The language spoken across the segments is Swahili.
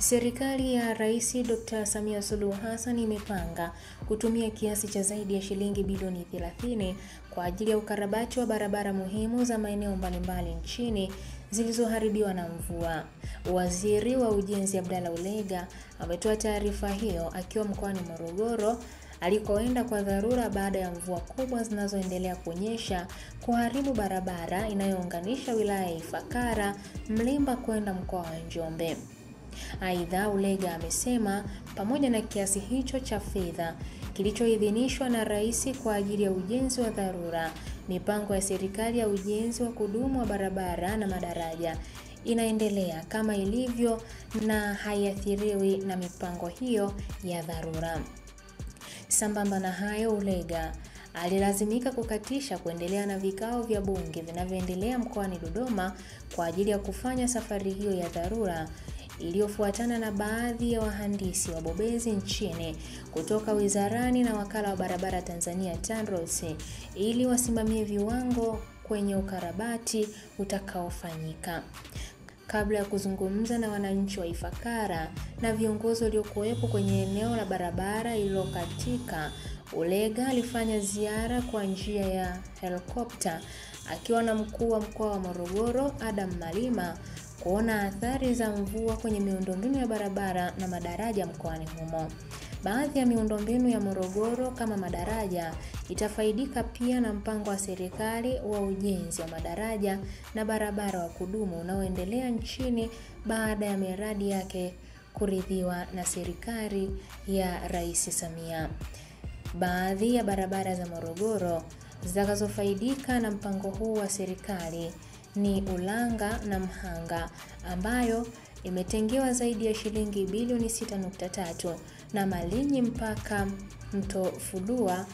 Serikali ya Rais Dr. Samia Suluhu Hassan imepanga kutumia kiasi cha zaidi ya shilingi bilioni 30 kwa ajili ya ukarabati wa barabara muhimu za maeneo mbalimbali nchini zilizoharibiwa na mvua. Waziri wa Ujenzi Abdalla Ulega ametoa taarifa hiyo akiwa mkoani Morogoro alikoenda kwa dharura baada ya mvua kubwa zinazoendelea kunyesha kuharibu barabara inayounganisha wilaya ya Ifakara Mlimba kwenda mkoa wa Njombe. Aidha, Ulega amesema pamoja na kiasi hicho cha fedha kilichoidhinishwa na Rais kwa ajili ya ujenzi wa dharura, mipango ya serikali ya ujenzi wa kudumu wa barabara na madaraja inaendelea kama ilivyo na haiathiriwi na mipango hiyo ya dharura. Sambamba na hayo, Ulega alilazimika kukatisha kuendelea na vikao vya bunge vinavyoendelea mkoani Dodoma kwa ajili ya kufanya safari hiyo ya dharura iliyofuatana na baadhi ya wahandisi wabobezi nchini kutoka wizarani na wakala wa barabara Tanzania TANROADS ili wasimamie viwango kwenye ukarabati utakaofanyika. Kabla ya kuzungumza na wananchi wa Ifakara na viongozi waliokuwepo kwenye eneo la barabara iliyokatika, Ulega alifanya ziara kwa njia ya helikopta akiwa na mkuu wa mkoa wa Morogoro Adam Malima kuona athari za mvua kwenye miundombinu ya barabara na madaraja mkoani humo. Baadhi ya miundombinu ya Morogoro kama madaraja itafaidika pia na mpango wa serikali wa ujenzi wa madaraja na barabara wa kudumu unaoendelea nchini baada ya miradi yake kuridhiwa na serikali ya Rais Samia. Baadhi ya barabara za Morogoro zitakazofaidika na mpango huu wa serikali ni Ulanga na Mhanga ambayo imetengewa zaidi ya shilingi bilioni 6.3 na Malinyi mpaka Mto Fulua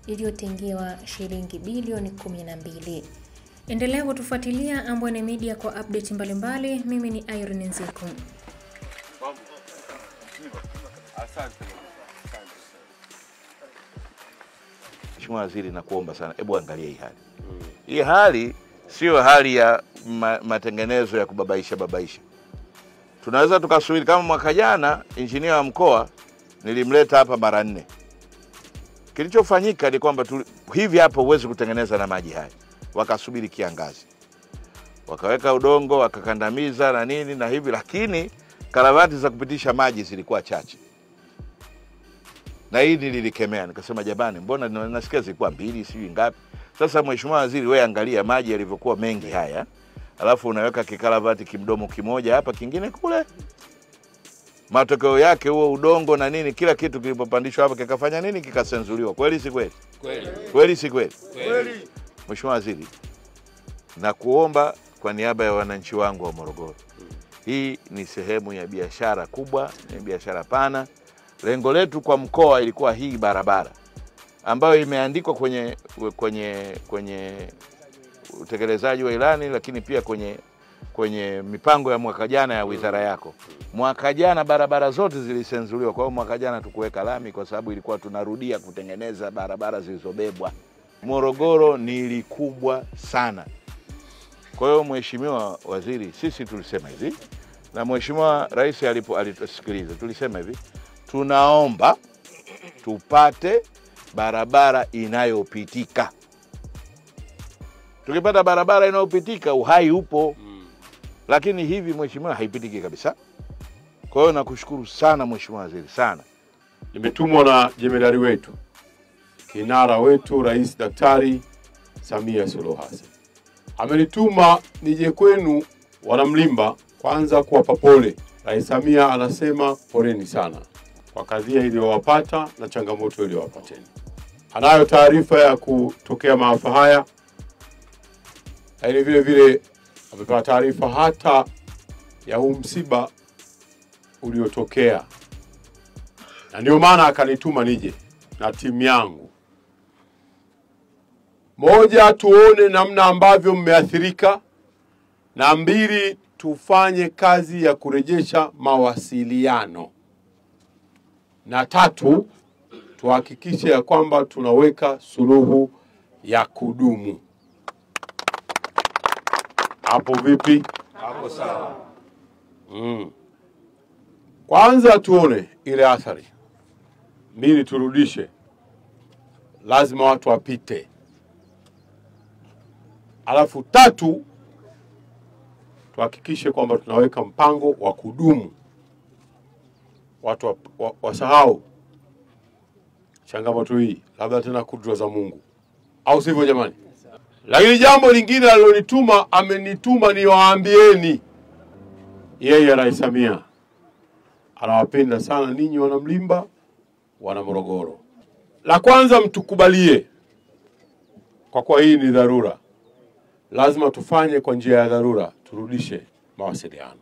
iliyotengewa shilingi bilioni 12. Endelea kutufuatilia Ambwene Media kwa update mbalimbali. Mimi ni Irene Nziku. Asante. Mheshimiwa Waziri, nakuomba sana, hebu angalia hii hali. Hii hali sio hali ya matengenezo ya kubabaisha. Tunaweza tukasubiri kama mwaka jana injinia wa mkoa nilimleta hapa mara 4. Kilichofanyika ni kwamba hivi hapo uwezi kutengeneza na maji haya. Wakasubiri kiangazi. Wakaweka udongo, wakakandamiza na nini na hivi, lakini karavati za kupitisha maji zilikuwa chache. Na hii nilikemea, nikasema jamani, mbona nasikia zilikuwa 2 sijui ngapi. Sasa Mheshimiwa Waziri, wewe angalia maji yalivyokuwa mengi haya, alafu unaweka kikaravati kimdomo kimoja hapa kingine kule. Matokeo yake huo udongo na nini kila kitu kilipopandishwa hapa kikafanya nini, kikasenzuliwa. Kweli si kweli? Kweli si kweli? Kweli. Mheshimiwa Waziri, na kuomba kwa niaba ya wananchi wangu wa Morogoro, hii ni sehemu ya biashara kubwa, ni biashara pana. Lengo letu kwa mkoa ilikuwa hii barabara ambayo imeandikwa kwenye utekelezaji wa ilani, lakini pia kwenye mipango ya mwaka jana ya wizara yako. Mwaka jana barabara zote zilisenzuliwa, kwa hiyo mwaka jana tukuweka lami kwa sababu ilikuwa tunarudia kutengeneza barabara zilizobebwa. Morogoro ni kubwa sana. Kwa hiyo Mheshimiwa Waziri, sisi tulisema hivi na Mheshimiwa Rais alitusikiliza, tulisema hivi, tunaomba tupate barabara inayopitika. Tukipata barabara inayopitika uhai upo. Lakini hivi Mheshimiwa haipitiki kabisa. Kwa hiyo nakushukuru sana Mheshimiwa Waziri sana. Nimetumwa na jemedari wetu, kinara wetu Rais Daktari Samia Suluhu Hassan. Amenituma nije kwenu Wanamlimba kwanza kuwapa pole. Rais Samia anasema poleni sana kwa kadhia iliyowapata na changamoto iliyowapateni. Anayo taarifa ya kutokea maafa haya. Lakini vile vile amepewa taarifa hata ya msiba uliotokea. Na ndio maana akanituma nije na timu yangu. Moja, tuone namna ambavyo mmeathirika, na 2, tufanye kazi ya kurejesha mawasiliano, na 3, tuhakikishe ya kwamba tunaweka suluhu ya kudumu. Hapo vipi? Hapo sawa. Kwanza tuone ile athari. Mbili, turudishe. Lazima watu wapite. Alafu tatu, tuhakikishe kwamba tunaweka mpango wa kudumu. Watu wasahau changamoto hii, labda tena kudra za Mungu, au sivyo jamani? Lakini jambo lingine alilonituma, amenituma niwaambieni, yeye Rais Samia anawapenda sana ninyi wana Mlimba, wana Morogoro. La kwanza, mtukubalie, kwa kuwa hii ni dharura, lazima tufanye kwa njia ya dharura, turudishe mawasiliano.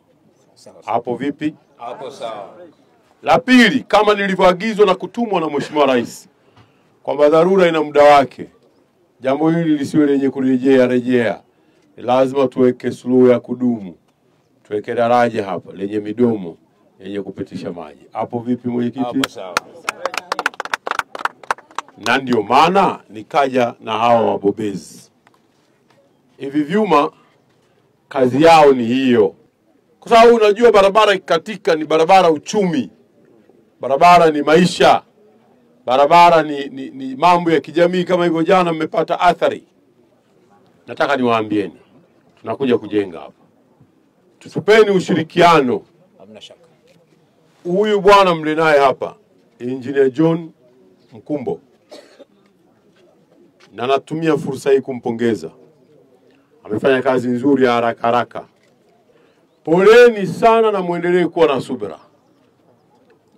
Hapo vipi? Hapo sawa. La pili, kama nilivyoagizwa na kutumwa na Mheshimiwa Rais kwamba dharura ina muda wake, jambo hili lisiwe lenye kurejea. Lazima tuweke suluhu ya kudumu. Tuweke daraja hapa lenye midomo yenye kupitisha maji. Hapo vipi mwenyekiti? Hapo sawa. Na ndio maana nikaja na hawa wabobezi. Hivi vyuma kazi yao ni hiyo. Kwa sababu unajua barabara ikatika ni barabara uchumi. Barabara ni maisha. Barabara ni mambo ya kijamii, kama hivyo jana mmepata athari. Nataka niwaambieni, tunakuja kujenga hapa. Tutupeni ushirikiano. Hamna shaka. Huyu bwana mle naye hapa, Engineer John Mkumbo, na natumia fursa hii kumpongeza. Amefanya kazi nzuri ya haraka. Poleni sana na muendelee kuwa na subira.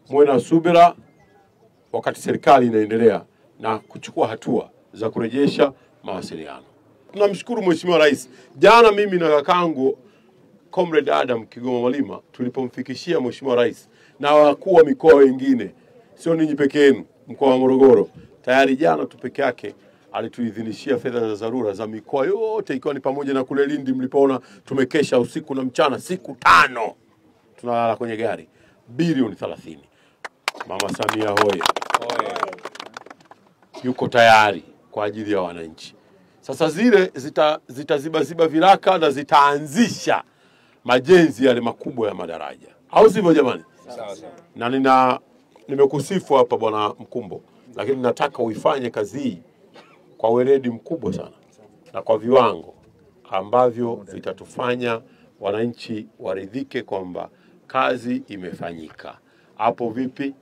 Muwe na subira wakati serikali inaendelea na kuchukua hatua za kurejesha mawasiliano. Tunamshukuru Mheshimiwa Rais. Jana mimi na kakangu Comrade Adam Kigoma Malima tulipomfikishia Mheshimiwa Rais na wakuu wa mikoa wengine, sio ninyi peke yenu, mkoa wa Morogoro, tayari jana tu peke yake alituidhinishia fedha za dharura za mikoa yote, ikiwa ni pamoja na kule Lindi mlipoona tumekesha usiku na mchana siku 5 tunalala kwenye gari, bilioni 30. Mama Samia hoye. Yuko tayari kwa ajili ya wananchi. Sasa zile zitaziba viraka na zitaanzisha majenzi yale makubwa ya madaraja, au sivyo jamani? Sawa sawa. Na nimekusifu hapa bwana Mkumbo, lakini nataka uifanye kazi hii kwa weledi mkubwa sana na kwa viwango ambavyo vitatufanya wananchi waridhike kwamba kazi imefanyika. Hapo vipi?